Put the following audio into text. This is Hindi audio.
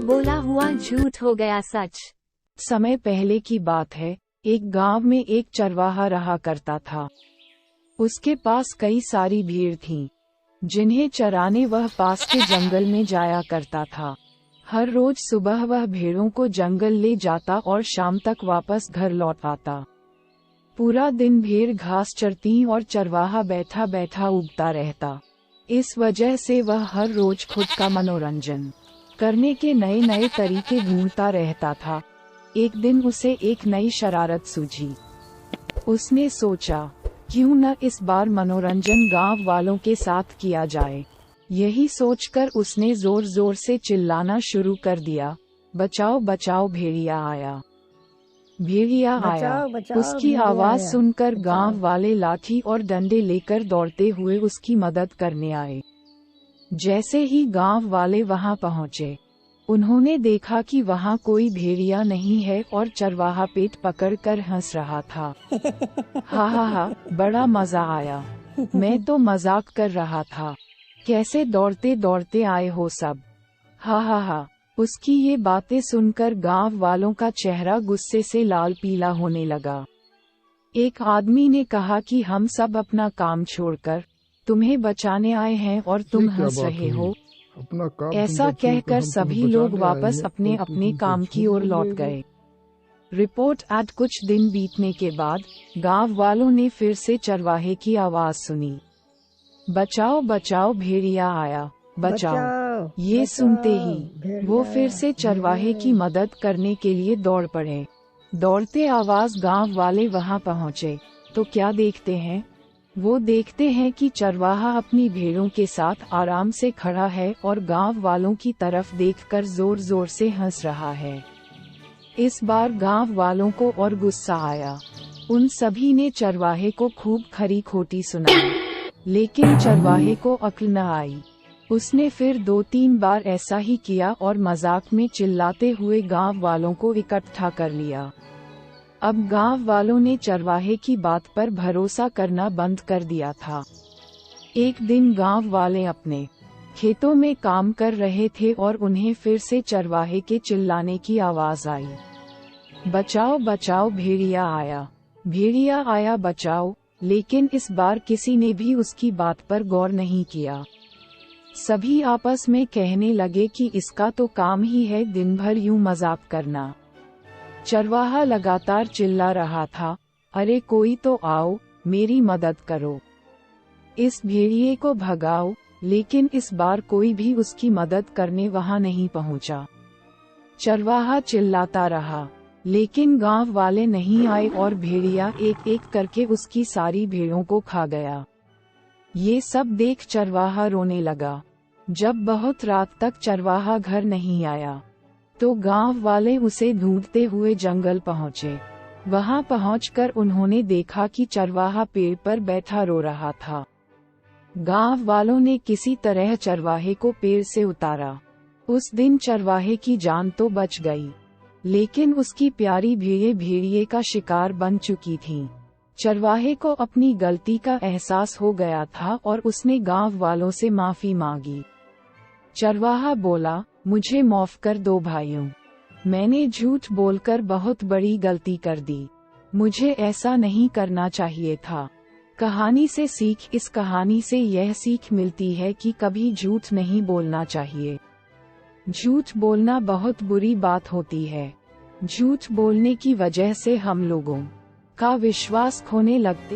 बोला हुआ झूठ हो गया सच। समय पहले की बात है, एक गांव में एक चरवाहा रहा करता था। उसके पास कई सारी भीड़ थीं, जिन्हें चराने वह पास के जंगल में जाया करता था। हर रोज सुबह वह भेड़ों को जंगल ले जाता और शाम तक वापस घर लौट आता। पूरा दिन भेड़ घास चरती और चरवाहा बैठा बैठा उगता रहता। इस वजह से वह हर रोज खुद का मनोरंजन करने के नए नए तरीके ढूंढता रहता था। एक दिन उसे एक नई शरारत सूझी। उसने सोचा, क्यों न इस बार मनोरंजन गांव वालों के साथ किया जाए। यही सोचकर उसने जोर जोर से चिल्लाना शुरू कर दिया, बचाओ बचाओ भेड़िया आया, भेड़िया आया। उसकी आवाज सुनकर गांव वाले लाठी और डंडे लेकर दौड़ते हुए उसकी मदद करने आए। जैसे ही गांव वाले वहां पहुंचे, उन्होंने देखा कि वहां कोई भेड़िया नहीं है और चरवाहा पेट पकड़कर हंस रहा था। हा हा हा, बड़ा मजा आया। मैं तो मजाक कर रहा था। कैसे दौड़ते दौड़ते आए हो सब। हा हा हा। उसकी ये बातें सुनकर गांव वालों का चेहरा गुस्से से लाल पीला होने लगा। एक आदमी ने कहा कि हम सब अपना काम छोड़कर तुम्हें बचाने आए हैं और तुम हंस रहे हो। अपना काम ऐसा कहकर सभी लोग वापस अपने अपने काम की ओर लौट गए। रिपोर्ट एट कुछ दिन बीतने के बाद गांव वालों ने फिर से चरवाहे की आवाज सुनी, बचाओ बचाओ भेड़िया आया, बचाओ। ये सुनते ही वो फिर से चरवाहे की मदद करने के लिए दौड़ पड़े। दौड़ते आवाज गांव वाले वहां पहुंचे तो क्या देखते हैं? वो देखते हैं कि चरवाहा अपनी भेड़ों के साथ आराम से खड़ा है और गांव वालों की तरफ देखकर जोर जोर से हंस रहा है। इस बार गांव वालों को और गुस्सा आया। उन सभी ने चरवाहे को खूब खरी खोटी सुनाई, लेकिन चरवाहे को अक्ल न आई। उसने फिर 2-3 बार ऐसा ही किया और मजाक में चिल्लाते हुए गांव वालों को इकट्ठा कर लिया। अब गांव वालों ने चरवाहे की बात पर भरोसा करना बंद कर दिया था। एक दिन गांव वाले अपने खेतों में काम कर रहे थे और उन्हें फिर से चरवाहे के चिल्लाने की आवाज आई, बचाओ बचाओ भेड़िया आया, भेड़िया आया बचाओ। लेकिन इस बार किसी ने भी उसकी बात पर गौर नहीं किया। सभी आपस में कहने लगे कि इसका तो काम ही है दिन भर यूं मजाक करना। चरवाहा लगातार चिल्ला रहा था, अरे कोई तो आओ, मेरी मदद करो, इस भेड़िए को भगाओ। लेकिन इस बार कोई भी उसकी मदद करने वहां नहीं पहुंचा। चरवाहा चिल्लाता रहा, लेकिन गांव वाले नहीं आए और भेड़िया एक एक करके उसकी सारी भेड़ों को खा गया। ये सब देख चरवाहा रोने लगा। जब बहुत रात तक चरवाहा घर नहीं आया, तो गांव वाले उसे ढूंढते हुए जंगल पहुंचे। वहां पहुंचकर उन्होंने देखा कि चरवाहा पेड़ पर बैठा रो रहा था। गांव वालों ने किसी तरह चरवाहे को पेड़ से उतारा। उस दिन चरवाहे की जान तो बच गई, लेकिन उसकी प्यारी भेड़ें भेड़िए का शिकार बन चुकी थीं। चरवाहे को अपनी गलती का एहसास हो गया था और उसने गांव वालों से माफी मांगी। चरवाहा बोला, मुझे माफ कर दो भाइयों, मैंने झूठ बोलकर बहुत बड़ी गलती कर दी। मुझे ऐसा नहीं करना चाहिए था। कहानी से सीख, इस कहानी से यह सीख मिलती है कि कभी झूठ नहीं बोलना चाहिए। झूठ बोलना बहुत बुरी बात होती है। झूठ बोलने की वजह से हम लोगों का विश्वास खोने लगते